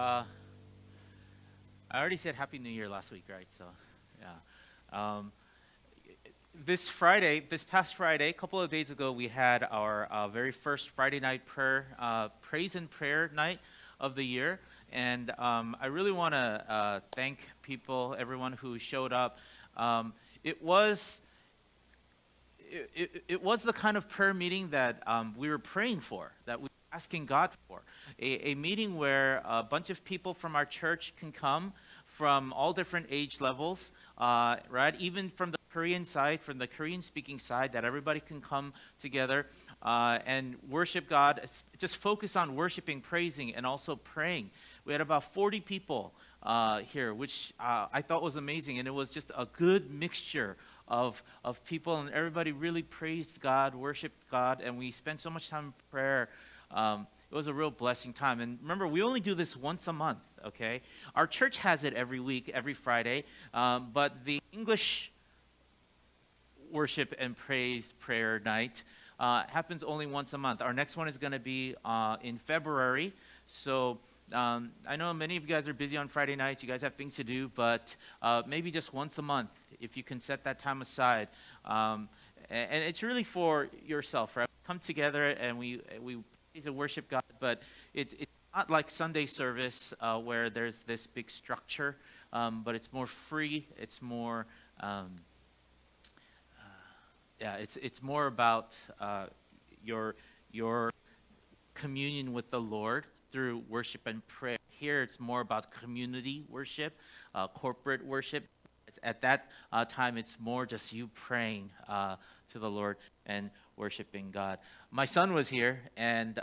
I already said Happy New Year last week, right? So, yeah. This past Friday, a couple of days ago, we had our very first Friday night prayer, praise and prayer night of the year. And I really want to thank people, everyone who showed up. It was the kind of prayer meeting that we were praying for, that we were asking God for. A meeting where a bunch of people from our church can come from all different age levels, right? Even from the Korean side, from the Korean-speaking side, that everybody can come together and worship God. Just focus on worshiping, praising, and also praying. We had about 40 people here, which I thought was amazing, and it was just a good mixture of people, and everybody really praised God, worshiped God, and we spent so much time in prayer. It was a real blessing time. And remember, we only do this once a month, okay? Our church has it every week, every Friday, but the English worship and praise prayer night happens only once a month. Our next one is going to be in February. So I know many of you guys are busy on Friday nights. You guys have things to do, but maybe just once a month, if you can set that time aside. And it's really for yourself, right? Come together and we praise and worship God, but it's not like Sunday service where there's this big structure, but it's more free. It's more, it's more about your communion with the Lord through worship and prayer. Here, it's more about community worship, corporate worship. At that time, it's more just you praying to the Lord and worshiping God. My son was here, and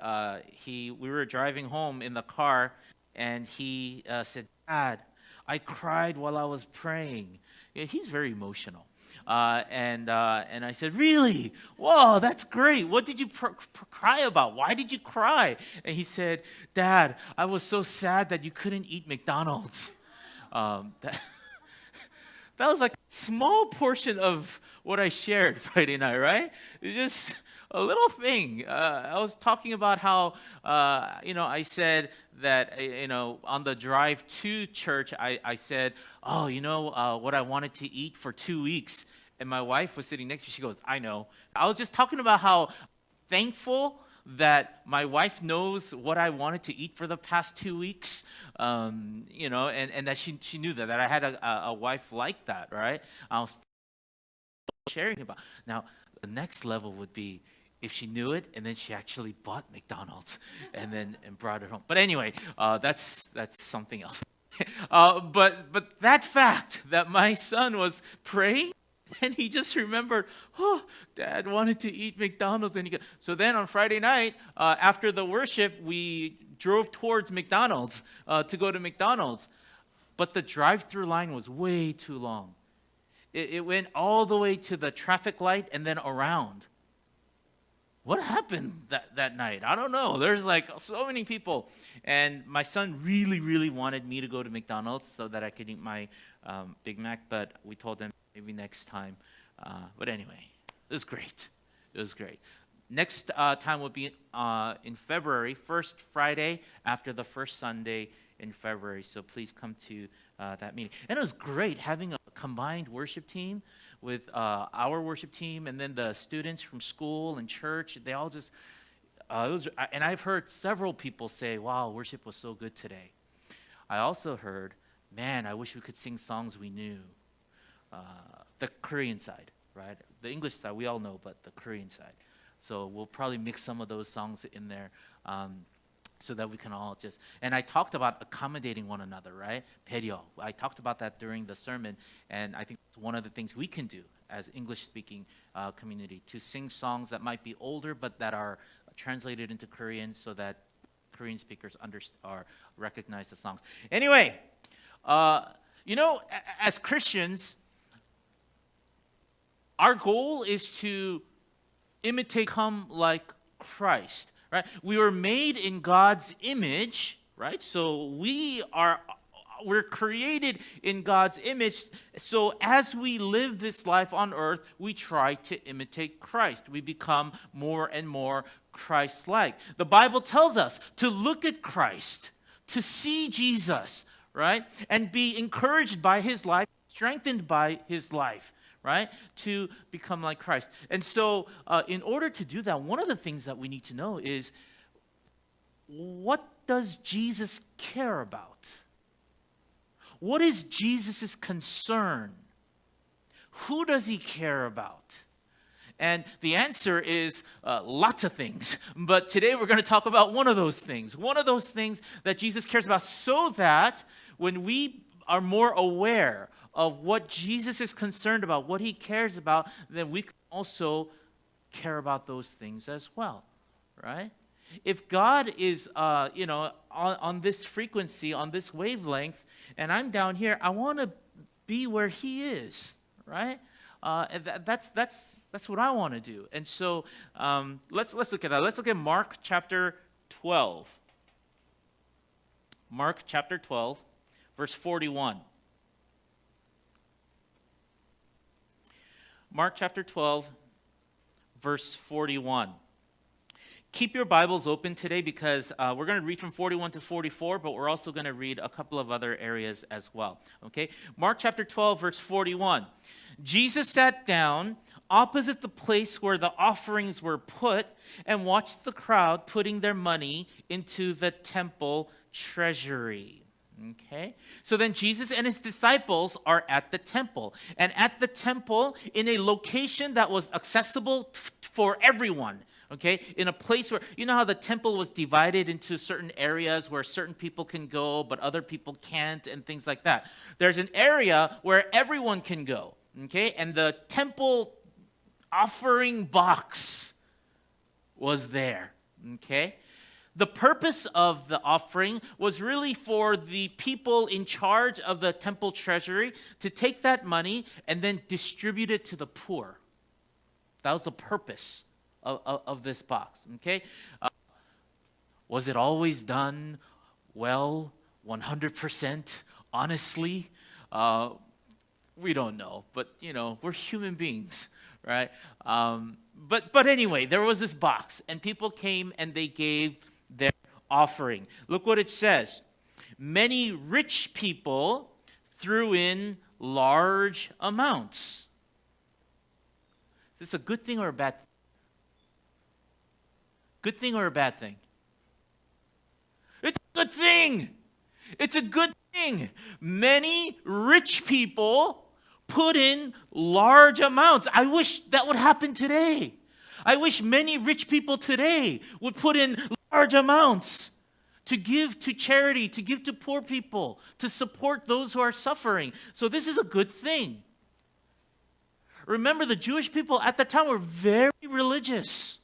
we were driving home in the car, and he said, "Dad, I cried while I was praying." Yeah, he's very emotional. And I said, "Really? Whoa, that's great. What did you cry about? Why did you cry?" And he said, "Dad, I was so sad that you couldn't eat McDonald's." That was like a small portion of what I shared Friday night, right? It's just a little thing. I was talking about how, I said that, on the drive to church, I said, what I wanted to eat for 2 weeks. And my wife was sitting next to me. She goes, "I know." I was just talking about how thankful that my wife knows what I wanted to eat for the past 2 weeks, and that she knew that I had a wife like that, right? I was sharing about. Now, the next level would be if she knew it and then she actually bought McDonald's and brought it home. But anyway, that's something else. But that fact that my son was praying, and he just remembered, Dad wanted to eat McDonald's. So then on Friday night, after the worship, we drove towards McDonald's to go to McDonald's. But the drive-through line was way too long. It went all the way to the traffic light and then around. What happened that night? I don't know. There's like so many people. And my son really, really wanted me to go to McDonald's so that I could eat my Big Mac, but we told him maybe next time. But anyway, it was great. It was great. Next time will be in February, first Friday after the first Sunday in February. So please come to that meeting. And it was great having a combined worship team with our worship team and then the students from school and church. They all just, and I've heard several people say, "Wow, worship was so good today." I also heard, "Man, I wish we could sing songs we knew." The Korean side, right? The English side, we all know, but the Korean side. So we'll probably mix some of those songs in there so that we can all just... And I talked about accommodating one another, right? 배려. I talked about that during the sermon, and I think it's one of the things we can do as English-speaking community, to sing songs that might be older, but that are translated into Korean so that Korean speakers recognize the songs. Anyway, as Christians, our goal is to become like Christ, right? We were made in God's image, right? So we're created in God's image. So as we live this life on earth, we try to imitate Christ. We become more and more Christ-like. The Bible tells us to look at Christ, to see Jesus, right? And be encouraged by his life, strengthened by his life, right? To become like Christ. And so in order to do that, one of the things that we need to know is, what does Jesus care about? What is Jesus' concern? Who does he care about? And the answer is lots of things. But today we're going to talk about one of those things. One of those things that Jesus cares about, so that when we are more aware of what Jesus is concerned about, what he cares about, then we can also care about those things as well, right? If God is, on this frequency, on this wavelength, and I'm down here, I want to be where he is, right? And that's what I want to do. And so let's look at that. Let's look at Mark chapter 12. Mark chapter 12, verse 41. Mark chapter 12, verse 41. Keep your Bibles open today, because we're going to read from 41 to 44, but we're also going to read a couple of other areas as well. Okay? Mark chapter 12, verse 41. Jesus sat down opposite the place where the offerings were put and watched the crowd putting their money into the temple treasury. Okay? So then Jesus and his disciples are at the temple. And at the temple, in a location that was accessible for everyone. Okay, in a place where, you know how the temple was divided into certain areas where certain people can go, but other people can't, and things like that. There's an area where everyone can go, okay? And the temple offering box was there, okay? The purpose of the offering was really for the people in charge of the temple treasury to take that money and then distribute it to the poor. That was the purpose of this box, okay? Was it always done well, 100%, honestly? We don't know, but, we're human beings, right? But anyway, there was this box, and people came and they gave their offering. Look what it says. Many rich people threw in large amounts. Is this a good thing or a bad thing? Good thing or a bad thing? It's a good thing. It's a good thing. Many rich people put in large amounts. I wish that would happen today. I wish many rich people today would put in large amounts to give to charity, to give to poor people, to support those who are suffering. So this is a good thing. Remember, the Jewish people at the time were very religious.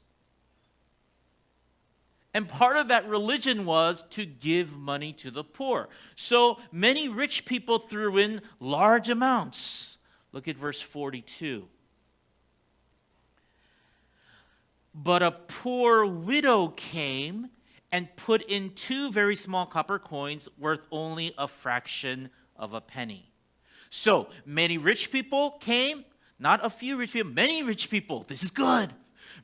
And part of that religion was to give money to the poor. So many rich people threw in large amounts. Look at verse 42. But a poor widow came and put in 2 very small copper coins worth only a fraction of a penny. So many rich people came, not a few rich people, many rich people. This is good.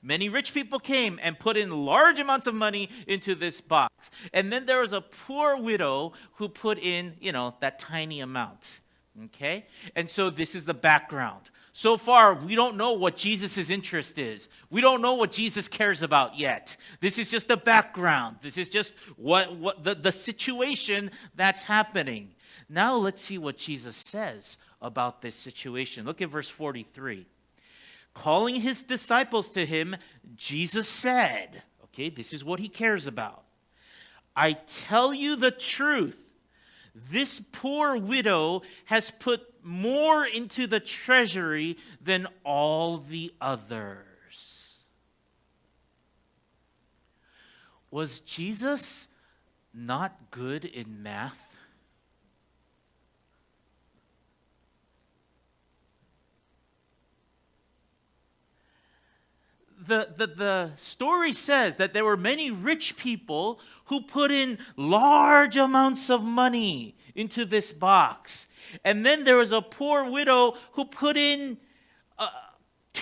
Many rich people came and put in large amounts of money into this box. And then there was a poor widow who put in, that tiny amount. Okay? And so this is the background. So far, we don't know what Jesus' interest is. We don't know what Jesus cares about yet. This is just the background. This is just what the situation that's happening. Now let's see what Jesus says about this situation. Look at verse 43. Calling his disciples to him, Jesus said, okay, this is what he cares about. I tell you the truth, this poor widow has put more into the treasury than all the others. Was Jesus not good in math? The story says that there were many rich people who put in large amounts of money into this box. And then there was a poor widow who put in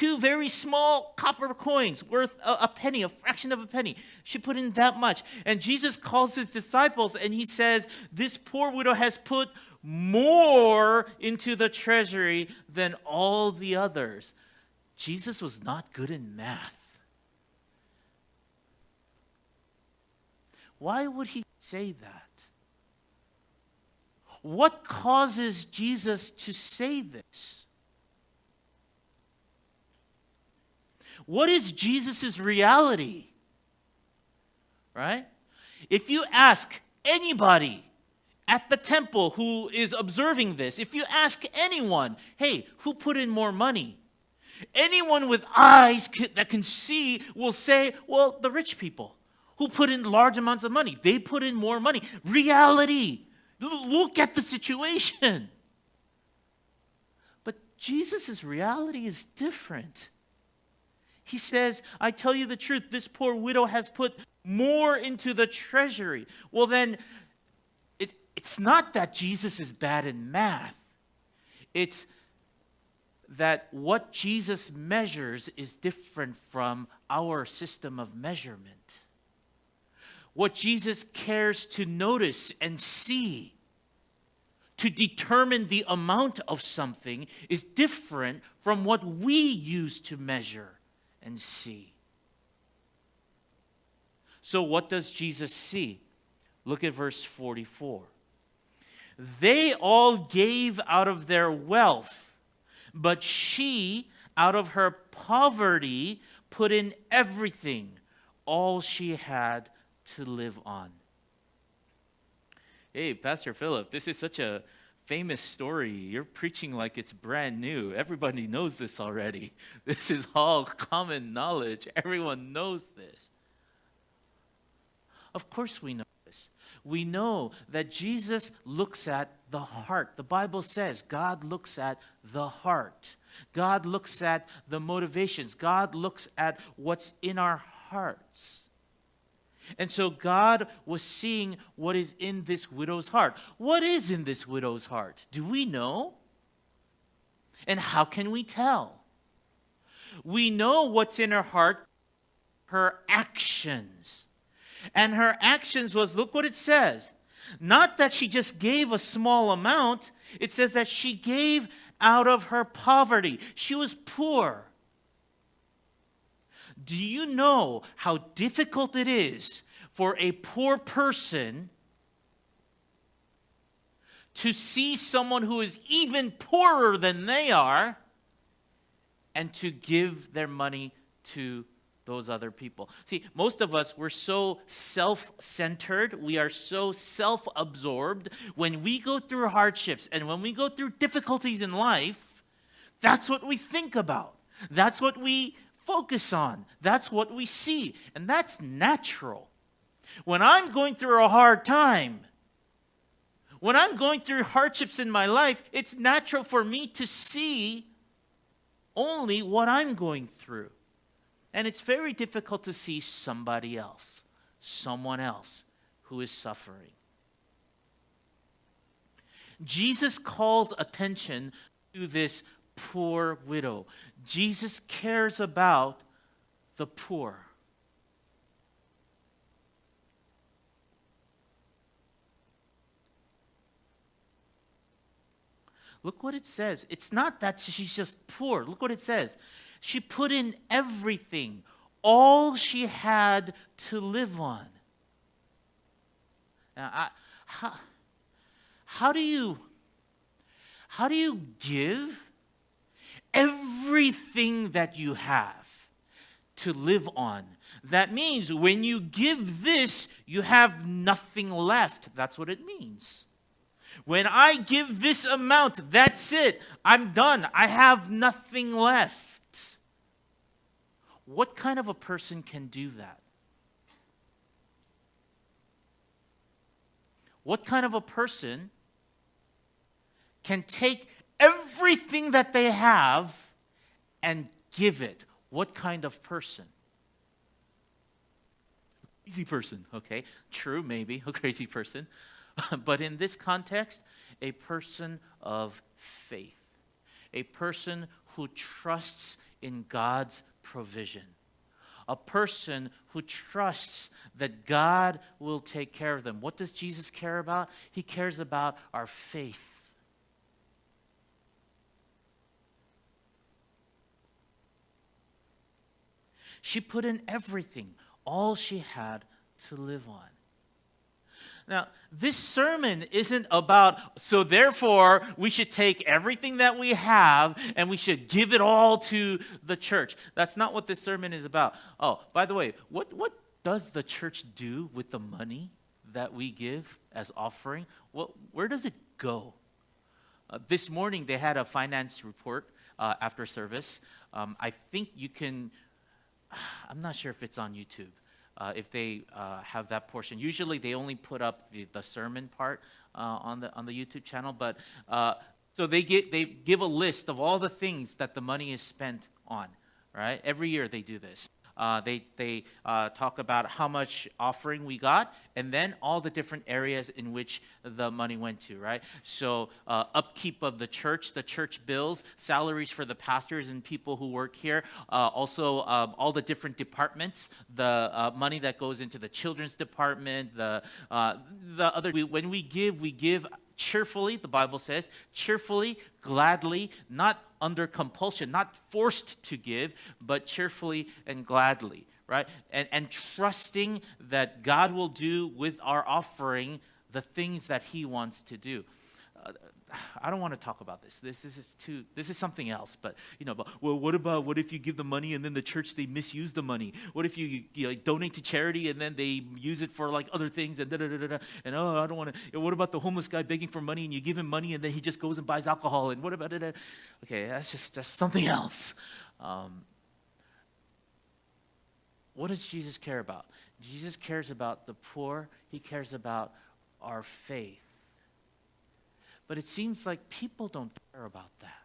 2 very small copper coins worth a penny, a fraction of a penny. She put in that much. And Jesus calls his disciples and he says, this poor widow has put more into the treasury than all the others. Jesus was not good in math. Why would he say that? What causes Jesus to say this? What is Jesus' reality? Right? If you ask anybody at the temple who is observing this, if you ask anyone, hey, who put in more money? Anyone with eyes that can see will say, well, the rich people who put in large amounts of money. They put in more money. Reality. Look at the situation. But Jesus' reality is different. He says, I tell you the truth, this poor widow has put more into the treasury. Well, then, it's not that Jesus is bad in math. It's that what Jesus measures is different from our system of measurement. What Jesus cares to notice and see, to determine the amount of something, is different from what we use to measure and see. So what does Jesus see? Look at verse 44. They all gave out of their wealth, but she, out of her poverty, put in everything, all she had to live on. Hey, Pastor Phillip, this is such a famous story. You're preaching like it's brand new. Everybody knows this already. This is all common knowledge. Everyone knows this. Of course we know this. We know that Jesus looks at the heart. The Bible says God looks at the heart. God looks at the motivations. God looks at what's in our hearts. And so God was seeing what is in this widow's heart. What is in this widow's heart? Do we know? And how can we tell? We know what's in her heart, her actions. And her actions was, look what it says. Not that she just gave a small amount. It says that she gave out of her poverty. She was poor. Do you know how difficult it is for a poor person to see someone who is even poorer than they are and to give their money to those other people? See, most of us, we're so self-centered. We are so self-absorbed. When we go through hardships and when we go through difficulties in life, that's what we think about. That's what we focus on. That's what we see. And that's natural. When I'm going through a hard time, when I'm going through hardships in my life, it's natural for me to see only what I'm going through. And it's very difficult to see somebody else, someone else who is suffering. Jesus calls attention to this poor widow. Jesus cares about the poor. Look what it says. It's not that she's just poor. Look what it says. She put in everything, all she had to live on. Now, how do you give everything that you have to live on? That means when you give this, you have nothing left. That's what it means. When I give this amount, that's it. I'm done. I have nothing left. What kind of a person can do that? What kind of a person can take everything that they have and give it? What kind of person? A crazy person, okay? True, maybe, a crazy person. But in this context, a person of faith. A person who trusts in God's provision. A person who trusts that God will take care of them. What does Jesus care about? He cares about our faith. She put in everything, all she had to live on. Now, this sermon isn't about, so therefore, we should take everything that we have and we should give it all to the church. That's not what this sermon is about. Oh, by the way, what does the church do with the money that we give as offering? Where does it go? This morning, they had a finance report after service. I think you can, I'm not sure if it's on YouTube. If they have that portion. Usually they only put up the sermon part on the YouTube channel, but so they give a list of all the things that the money is spent on, right? Every year they do this. They talk about how much offering we got, and then all the different areas in which the money went to, right? So upkeep of the church bills, salaries for the pastors and people who work here, also all the different departments, the money that goes into the children's department, the other. When we give cheerfully, the Bible says, cheerfully, gladly, not under compulsion, not forced to give, but cheerfully and gladly, right? And trusting that God will do with our offering the things that He wants to do. I don't want to talk about this. This is something else. But what if you give the money and then the church, they misuse the money? What if you donate to charity and then they use it for like other things and and I don't want to. What about the homeless guy begging for money and you give him money and then he just goes and buys alcohol? And what about it? Okay, that's something else. What does Jesus care about? Jesus cares about the poor. He cares about our faith. But it seems like people don't care about that.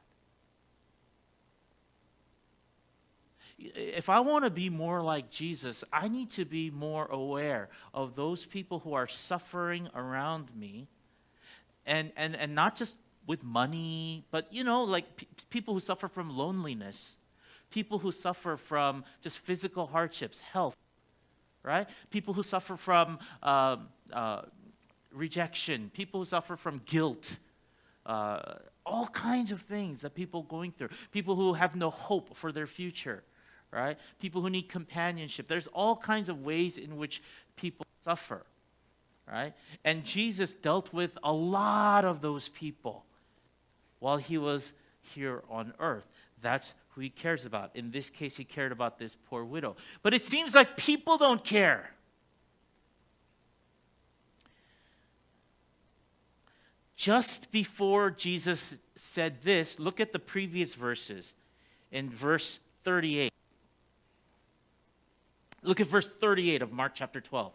If I want to be more like Jesus, I need to be more aware of those people who are suffering around me, and not just with money, but like people who suffer from loneliness, people who suffer from just physical hardships, health, right? People who suffer from rejection, people who suffer from guilt. All kinds of things that people are going through. People who have no hope for their future, right? People who need companionship. There's all kinds of ways in which people suffer, right? And Jesus dealt with a lot of those people while He was here on earth. That's who He cares about. In this case, He cared about this poor widow. But it seems like people don't care. Just before Jesus said this, look at the previous verses. In verse 38. Look at verse 38 of Mark chapter 12.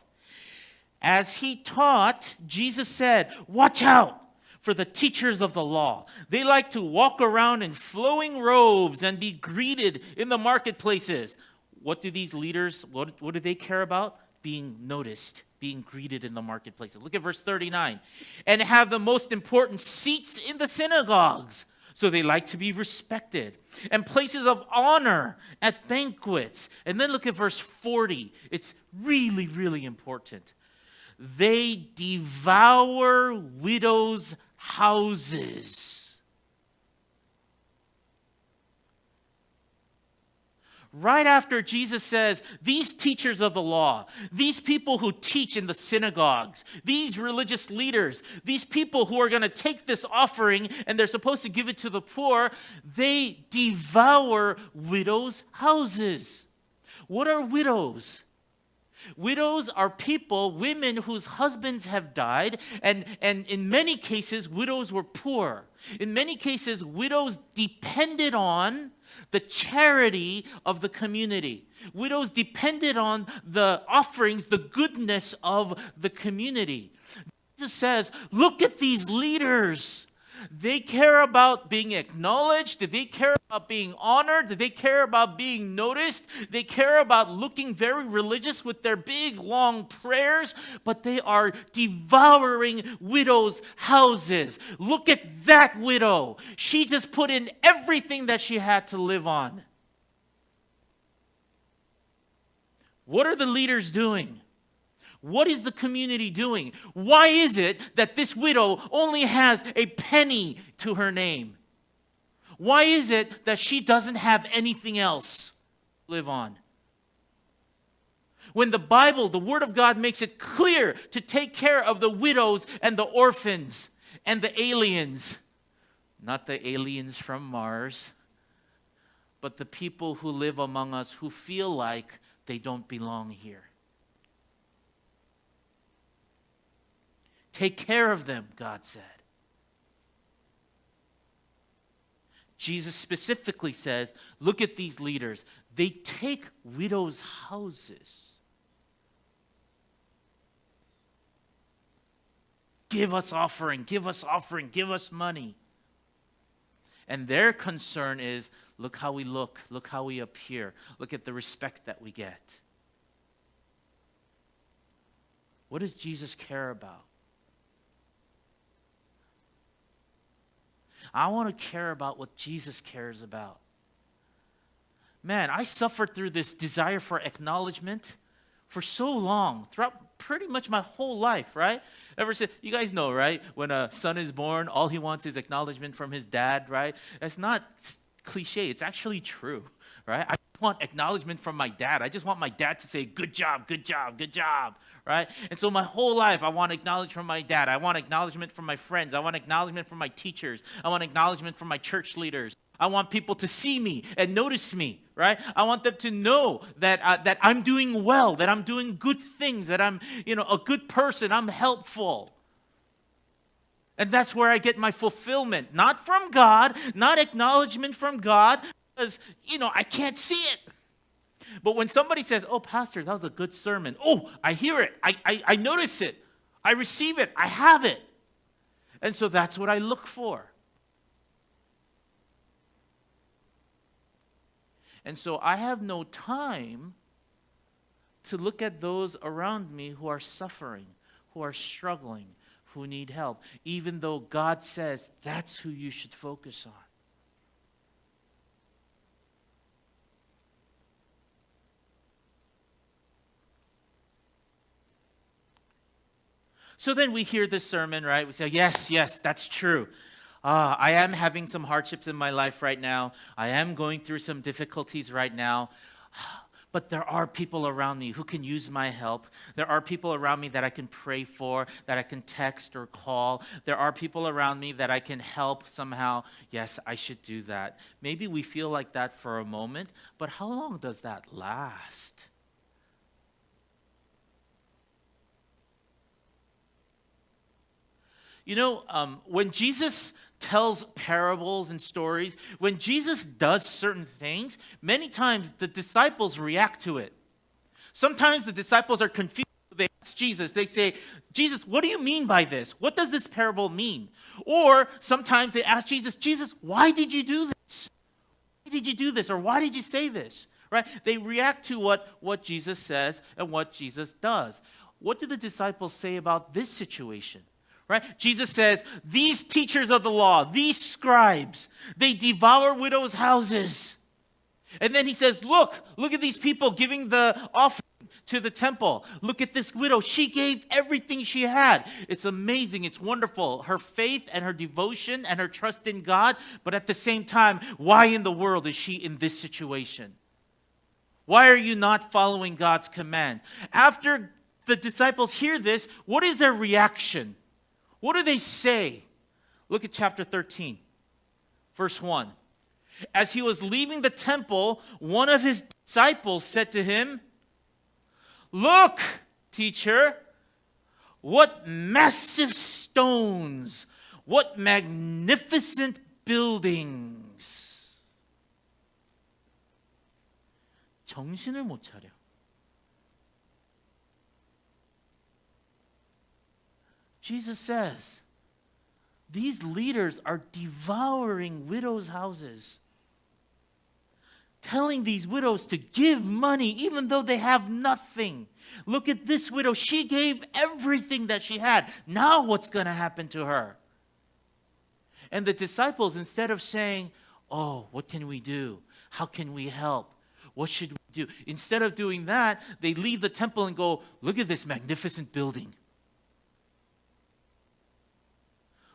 As He taught, Jesus said, "Watch out for the teachers of the law. They like to walk around in flowing robes and be greeted in the marketplaces." What do these leaders, what do they care about? Being noticed, being greeted in the marketplaces. Look at verse 39. "And have the most important seats in the synagogues. So they like to be respected. And places of honor at banquets." And then look at verse 40. It's really, really important. "They devour widows' houses." Right after Jesus says, these teachers of the law, these people who teach in the synagogues, these religious leaders, these people who are going to take this offering and they're supposed to give it to the poor, they devour widows' houses. What are widows? Widows are people, women whose husbands have died, and in many cases, widows were poor. In many cases, widows depended on the charity of the community. Widows depended on the offerings, the goodness of the community. Jesus says, look at these leaders. They care about being acknowledged. They care about being honored. They care about being noticed. They care about looking very religious with their big, long prayers, but they are devouring widows' houses. Look at that widow. She just put in everything that she had to live on. What are the leaders doing? What is the community doing? Why is it that this widow only has a penny to her name? Why is it that she doesn't have anything else to live on? When the Bible, the Word of God, makes it clear to take care of the widows and the orphans and the aliens, not the aliens from Mars, but the people who live among us who feel like they don't belong here. Take care of them, God said. Jesus specifically says, look at these leaders. They take widows' houses. Give us offering, give us offering, give us money. And their concern is, look how we look how we appear, look at the respect that we get. What does Jesus care about? I want to care about what Jesus cares about. Man, I suffered through this desire for acknowledgement for so long, throughout pretty much my whole life, right? Ever since, you guys know, right? When a son is born, all he wants is acknowledgement from his dad, right? That's not cliche. It's actually true, right? I want acknowledgement from my dad. I just want my dad to say, good job, good job, good job, right? And so my whole life, I want acknowledgement from my dad. I want acknowledgement from my friends. I want acknowledgement from my teachers. I want acknowledgement from my church leaders. I want people to see me and notice me, right? I want them to know that I'm doing well, that I'm doing good things, that I'm, a good person, I'm helpful. And that's where I get my fulfillment, not from God, not acknowledgement from God, because, I can't see it. But when somebody says, oh, pastor, that was a good sermon. Oh, I hear it. I notice it. I receive it. I have it. And so that's what I look for. And so I have no time to look at those around me who are suffering, who are struggling, who need help, even though God says that's who you should focus on. So then we hear this sermon, right? We say, yes, that's true. I am having some hardships in my life right now. I am going through some difficulties right now. But there are people around me who can use my help. There are people around me that I can pray for, that I can text or call. There are people around me that I can help somehow. Yes, I should do that. Maybe we feel like that for a moment, but how long does that last? When Jesus tells parables and stories, when Jesus does certain things, many times the disciples react to it. Sometimes the disciples are confused. They ask Jesus, they say, Jesus, what do you mean by this? What does this parable mean? Or sometimes they ask Jesus, why did you do this? Why did you do this? Or why did you say this? Right? They react to what Jesus says and what Jesus does. What do the disciples say about this situation? Right? Jesus says, these teachers of the law, these scribes, they devour widows' houses. And then he says, look at these people giving the offering to the temple. Look at this widow. She gave everything she had. It's amazing. It's wonderful. Her faith and her devotion and her trust in God. But at the same time, why in the world is she in this situation? Why are you not following God's command? After the disciples hear this, what is their reaction? What do they say? Look at chapter 13, verse 1. As he was leaving the temple, one of his disciples said to him, look, teacher, what massive stones, what magnificent buildings. 정신을 못 차려. Jesus says, these leaders are devouring widows' houses, telling these widows to give money even though they have nothing. Look at this widow. She gave everything that she had. Now what's going to happen to her? And the disciples, instead of saying, oh, what can we do? How can we help? What should we do. Instead of doing that, they leave the temple and go, look at this magnificent building.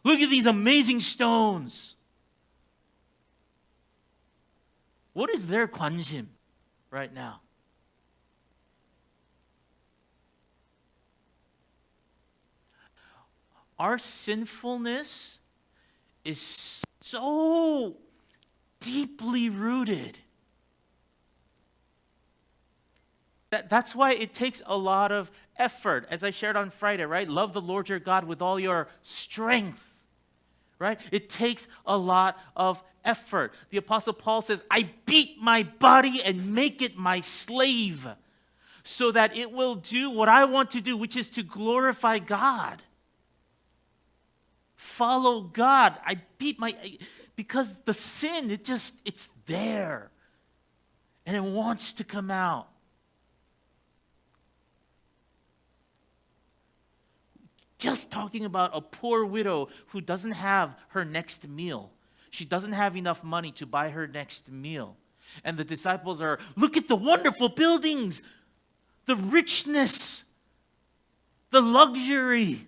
Look at these amazing stones. What is their 관심 right now? Our sinfulness is so deeply rooted. That's why it takes a lot of effort. As I shared on Friday, right? Love the Lord your God with all your strength. Right? It takes a lot of effort. The Apostle Paul says, I beat my body and make it my slave so that it will do what I want to do, which is to glorify God. Follow God. I beat because the sin, it's there. And it wants to come out. Just talking about a poor widow who doesn't have her next meal. She doesn't have enough money to buy her next meal. And the disciples are, look at the wonderful buildings, the richness, the luxury.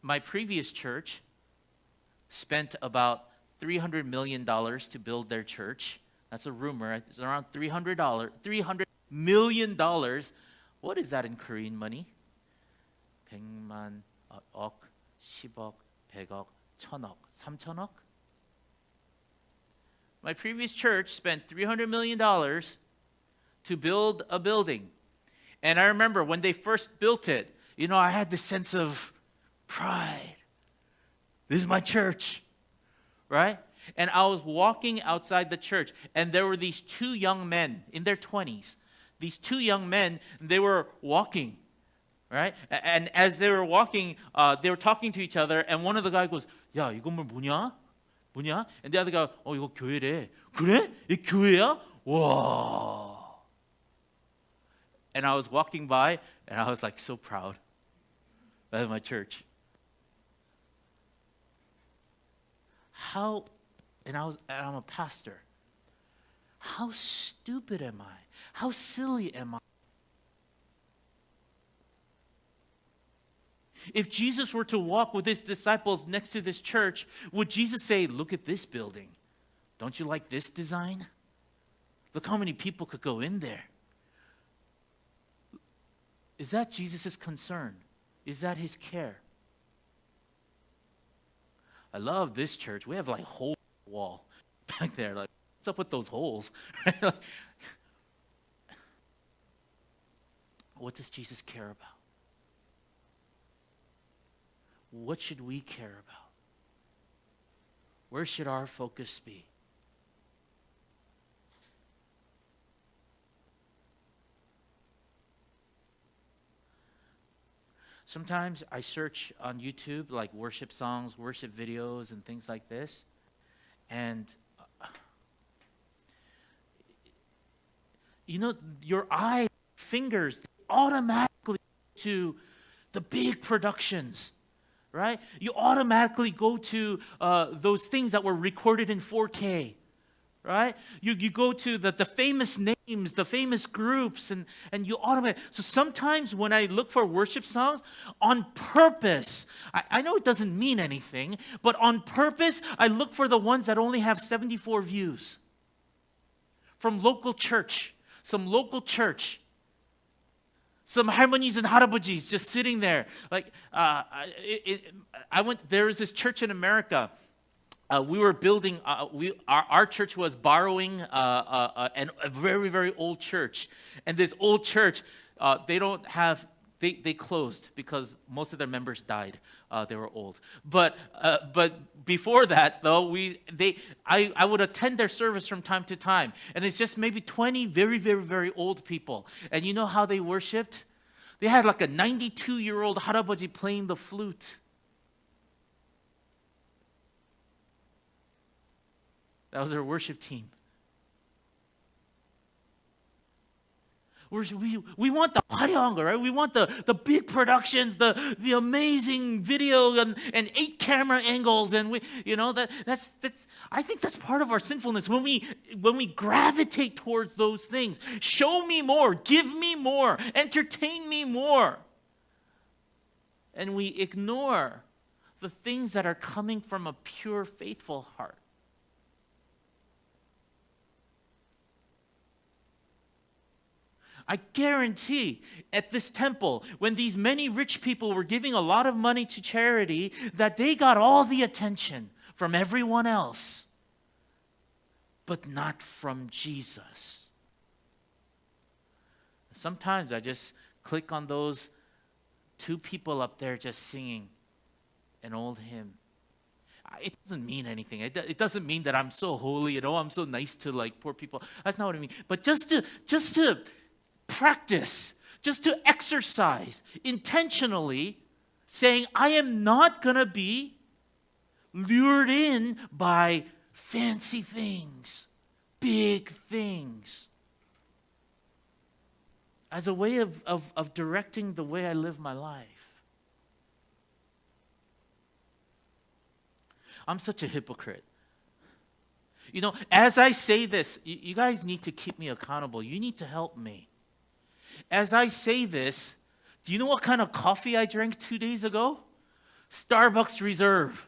My previous church spent about $300 million to build their church. That's a rumor. It's around $300 million. What is that in Korean money? 100만, 억, 10억, 100억, 1000억, 3000억? My previous church spent $300 million to build a building. And I remember when they first built it, I had this sense of pride. This is my church, right? And I was walking outside the church, and there were these two young men in their 20s. These two young men, they were walking, right? And as they were walking, they were talking to each other, and one of the guys goes, 야, 이 건물 뭐냐? 뭐냐? And the other guy, 이거 교회래. 그래? 이 교회야? 와. And I was walking by, and I was like so proud. That is my church. And I'm a pastor. How stupid am I? How silly am I? If Jesus were to walk with his disciples next to this church, would Jesus say, look at this building. Don't you like this design? Look how many people could go in there. Is that Jesus' concern? Is that his care? I love this church. We have like holes in the wall back there. Like, what's up with those holes? What does Jesus care about? What should we care about? Where should our focus be? Sometimes I search on YouTube like worship songs, worship videos, and things like this. And your eyes, fingers automatically to the big productions, right? You automatically go to those things that were recorded in 4K, right? You go to the famous names, the famous groups, and you automatically. So sometimes when I look for worship songs, on purpose, I know it doesn't mean anything, but on purpose, I look for the ones that only have 74 views. From local church, some local church. Some harmonies and harabojis just sitting there. Like, there was this church in America. We were building, our church was borrowing a very, very old church. And this old church, they closed because most of their members died. They were old. But before that, though, I would attend their service from time to time. And it's just maybe 20 very, very, very old people. And you know how they worshiped? They had like a 92-year-old harabaji playing the flute. That was their worship team. We want the 화려한 거, right? We want the big productions, the amazing video and 8 camera angles, and that's I think that's part of our sinfulness when we gravitate towards those things. Show me more, give me more, entertain me more. And we ignore the things that are coming from a pure, faithful heart. I guarantee at this temple, when these many rich people were giving a lot of money to charity, that they got all the attention from everyone else, but not from Jesus. Sometimes I just click on those 2 people up there just singing an old hymn. It doesn't mean anything. It doesn't mean that I'm so holy, I'm so nice to like poor people. That's not what I mean. But just to practice, just to exercise intentionally, saying, I am not going to be lured in by fancy things, big things, as a way of directing the way I live my life. I'm such a hypocrite. As I say this, you guys need to keep me accountable. You need to help me. As I say this, do you know what kind of coffee I drank 2 days ago? Starbucks Reserve.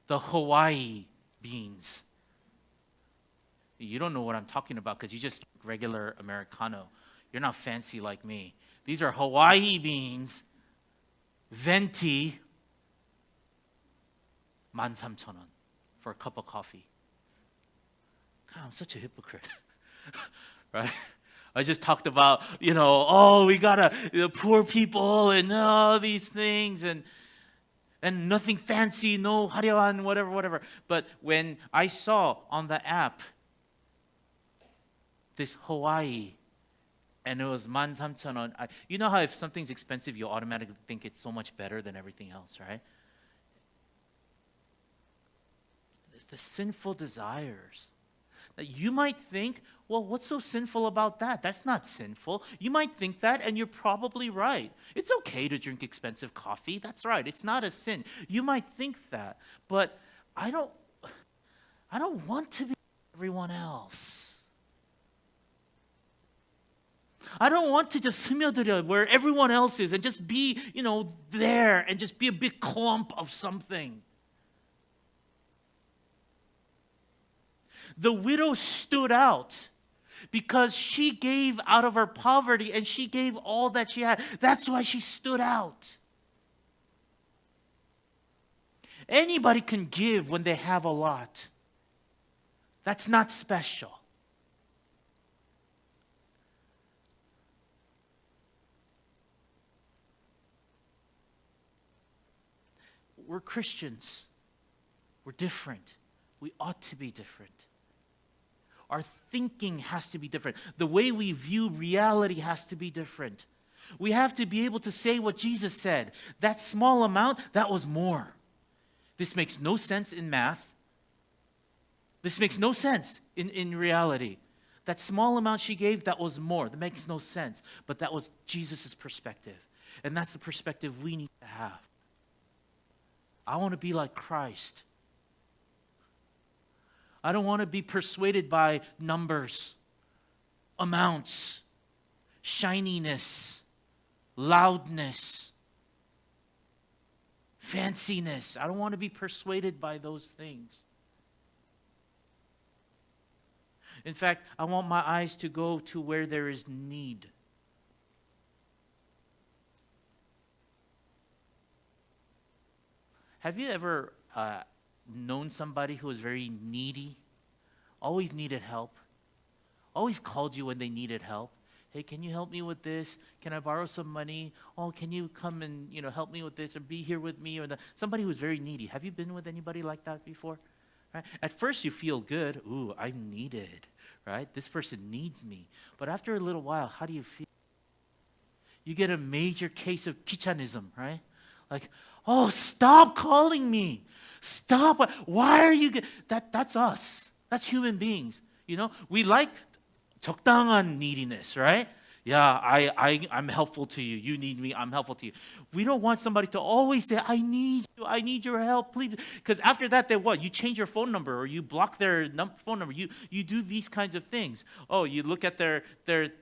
The Hawaii beans. You don't know what I'm talking about because you just drink regular Americano. You're not fancy like me. These are Hawaii beans, venti, 13,000원 for a cup of coffee. God, I'm such a hypocrite, right? I just talked about, we gotta, poor people and all these things and nothing fancy, no 화려한, whatever. But when I saw on the app this Hawaii, and it was 13,000원. You know how if something's expensive, you automatically think it's so much better than everything else, right? The sinful desires. That you might think, well, what's so sinful about that? That's not sinful. You might think that, and you're probably right. It's okay to drink expensive coffee. That's right. It's not a sin. You might think that, but I don't want to be everyone else. I don't want to just 스며들어 where everyone else is and just be, there and just be a big clump of something. The widow stood out because she gave out of her poverty and she gave all that she had. That's why she stood out. Anybody can give when they have a lot. That's not special. We're Christians. We're different. We ought to be different. Our thinking has to be different. The way we view reality has to be different. We have to be able to say what Jesus said. That small amount, that was more. This makes no sense in math. This makes no sense in reality. That small amount she gave, that was more. That makes no sense. But that was Jesus' perspective. And that's the perspective we need to have. I want to be like Christ. I don't want to be persuaded by numbers, amounts, shininess, loudness, fanciness. I don't want to be persuaded by those things. In fact, I want my eyes to go to where there is need. Have you ever known somebody who was very needy, always needed help, always called you when they needed help? Hey, can you help me with this? Can I borrow some money? Oh, can you come and help me with this or be here with me? Or somebody who's very needy. Have you been with anybody like that before? Right? At first you feel good. Ooh, I'm needed, right? This person needs me. But after a little while, how do you feel? You get a major case of 귀차nism, right? Like, oh, stop calling me. Stop. Why are you... That's us. That's human beings. You know, we like 적당한 neediness, right? Yeah, I'm helpful to you. You need me, I'm helpful to you. We don't want somebody to always say, I need you, I need your help, please. Because after that, they what? You change your phone number or you block their phone number. You do these kinds of things. Oh, you look at their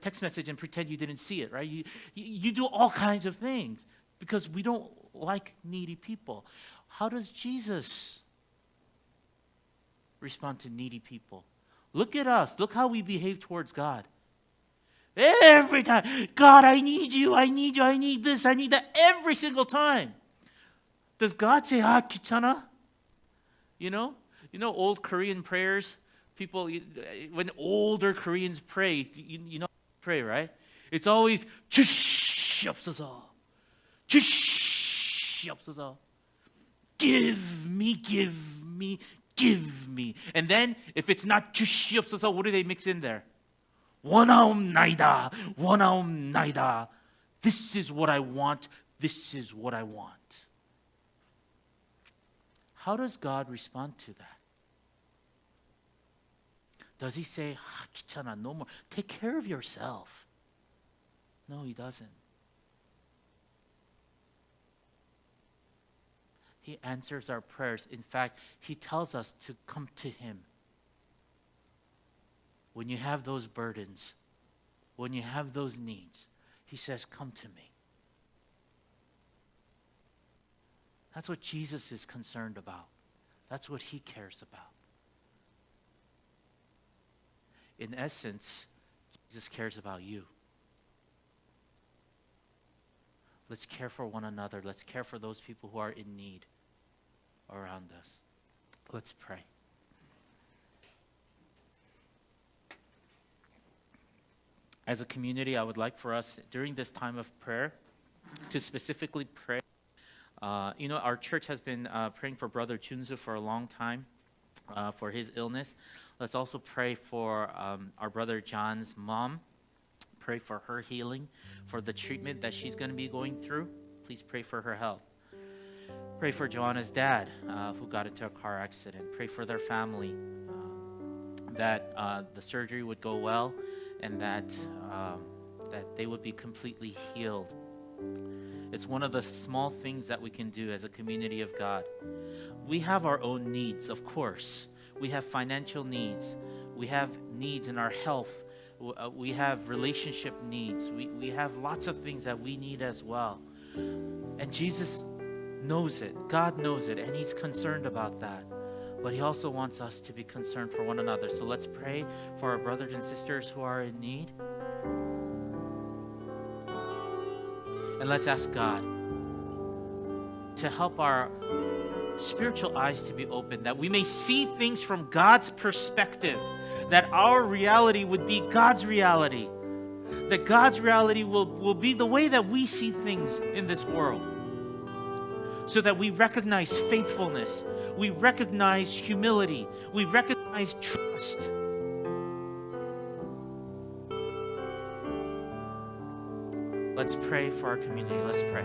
text message and pretend you didn't see it, right? You do all kinds of things because we don't like needy people. How does Jesus respond to needy people? Look at us. Look how we behave towards God. Every time, God, I need you, I need you, I need this, I need that, every single time. Does God say, 귀찮아? You know old Korean prayers? People, when older Koreans pray, you know pray, right? It's always, 주시옵소서, 주시옵소서. Give me, give me, give me. And then, if it's not 주시옵소서, what do they mix in there? 원하옵나이다, 원하옵나이다. This is what I want. This is what I want. How does God respond to that? Does he say, 귀찮아, no more. Take care of yourself. No, he doesn't. He answers our prayers. In fact, he tells us to come to him. When you have those burdens, when you have those needs, he says, come to me. That's what Jesus is concerned about. That's what he cares about. In essence, Jesus cares about you. Let's care for one another. Let's care for those people who are in need around us. Let's pray. As a community, I would like for us during this time of prayer to specifically pray. Our church has been praying for Brother Chunsu for a long time for his illness. Let's also pray for our brother John's mom. Pray for her healing, for the treatment that she's going to be going through. Please pray for her health. Pray for Joanna's dad who got into a car accident. Pray for their family, that the surgery would go well and that they would be completely healed. It's one of the small things that we can do as a community of God. We have our own needs, of course. We have financial needs. We have needs in our health. We have relationship needs. We have lots of things that we need as well. And Jesus knows it. God knows it. And he's concerned about that. But he also wants us to be concerned for one another. So let's pray for our brothers and sisters who are in need. And let's ask God to help our spiritual eyes to be open, that we may see things from God's perspective, that our reality would be God's reality, that God's reality will be the way that we see things in this world, so that we recognize faithfulness, we recognize humility, we recognize trust. Let's pray for our community. Let's pray.